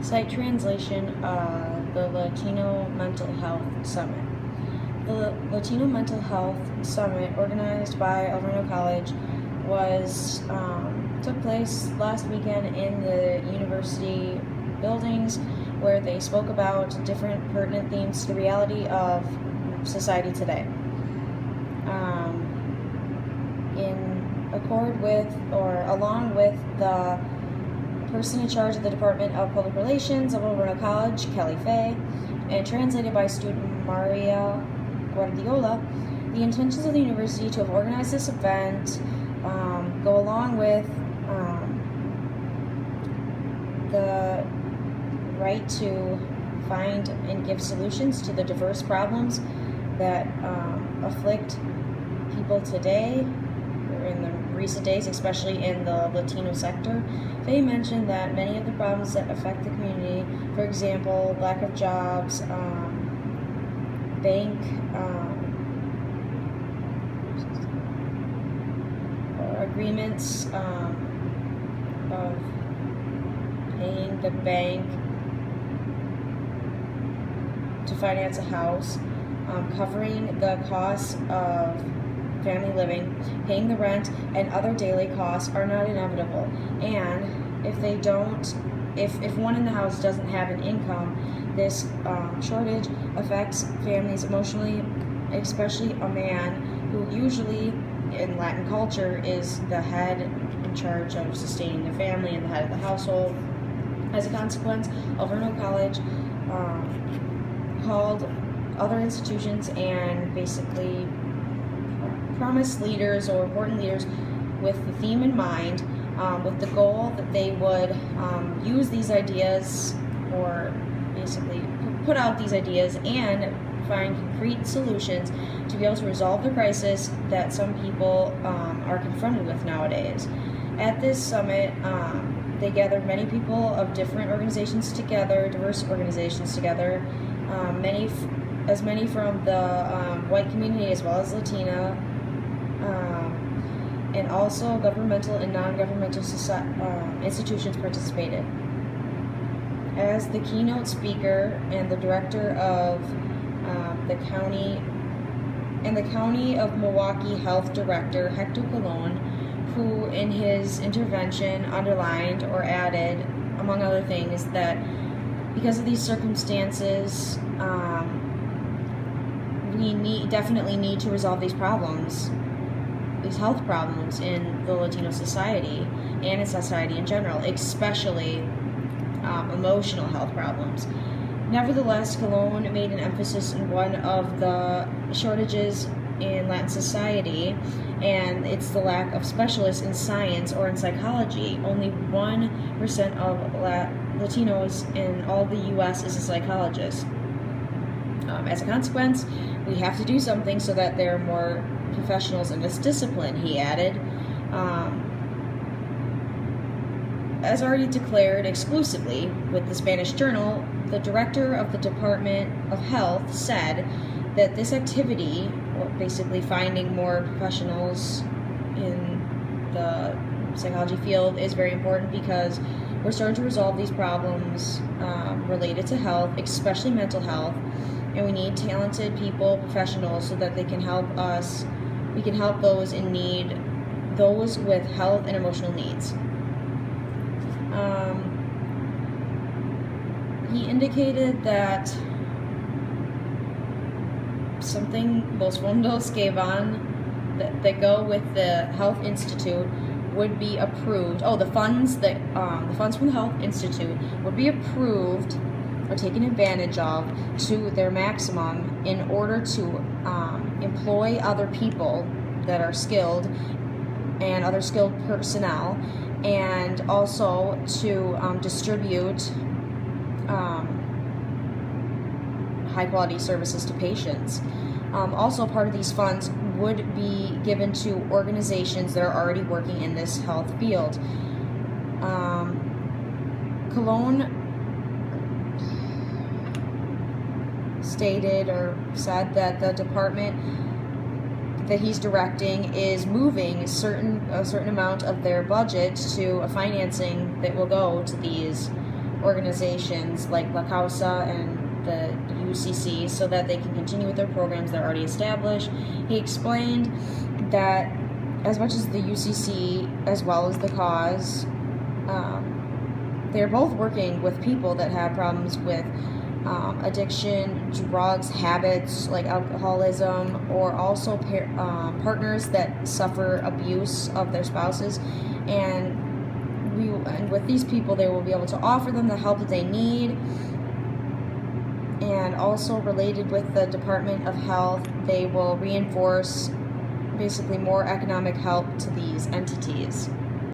Site translation, the Latino Mental Health Summit. The Latino Mental Health Summit, organized by Alverno College, took place last weekend in the university buildings, where they spoke about different pertinent themes to the reality of society today. In accord with, or along with, the person in charge of the Department of Public Relations of Alverno College, Kelly Fay, and translated by student Maria Guardiola, the intentions of the university to have organized this event go along with the right to find and give solutions to the diverse problems that afflict people today, or in the recent days, especially in the Latino sector. They mentioned that many of the problems that affect the community, for example, lack of jobs, bank agreements of paying the bank to finance a house, covering the costs of family living, paying the rent, and other daily costs are not inevitable. And if one in the house doesn't have an income, this shortage affects families emotionally, especially a man who usually in Latin culture is the head in charge of sustaining the family and the head of the household. As a consequence, Alverno College called other institutions and basically promised leaders or important leaders with the theme in mind, with the goal that they would use these ideas, or basically put out these ideas and find concrete solutions to be able to resolve the crisis that some people are confronted with nowadays. At this summit, they gathered many people of different organizations together, diverse organizations together, many from the white community as well as Latina, and also governmental and non-governmental institutions participated. As the keynote speaker and the director of the County of Milwaukee Health Director, Hector Colon, who in his intervention underlined or added, among other things, that because of these circumstances, we definitely need to resolve these problems, these health problems in the Latino society and in society in general, especially emotional health problems. Nevertheless, Colon made an emphasis on one of the shortages in Latin society, and it's the lack of specialists in science or in psychology. Only 1% of Latinos in all the U.S. is a psychologist. As a consequence, we have to do something so that there are more professionals in this discipline, he added. As already declared exclusively with the Spanish Journal, the director of the Department of Health said that this activity, basically finding more professionals in the psychology field, is very important because we're starting to resolve these problems related to health, especially mental health, and we need talented people, professionals, so that they can help us. We can help those in need, those with health and emotional needs. He indicated that los fondos que van, that go with the Health Institute would be approved. The funds from the Health Institute would be approved or taken advantage of to their maximum in order to employ other people that are skilled and other skilled personnel, and also to distribute high-quality services to patients. Also, part of these funds would be given to organizations that are already working in this health field. Colon stated or said that the department that he's directing is moving a certain amount of their budget to a financing that will go to these organizations like La Causa and the UCC so that they can continue with their programs that are already established. He explained that as much as the UCC as well as the cause, they're both working with people that have problems with addiction, drugs, habits like alcoholism, or also partners that suffer abuse of their spouses. And with these people, they will be able to offer them the help that they need. And also related with the Department of Health, they will reinforce basically more economic help to these entities.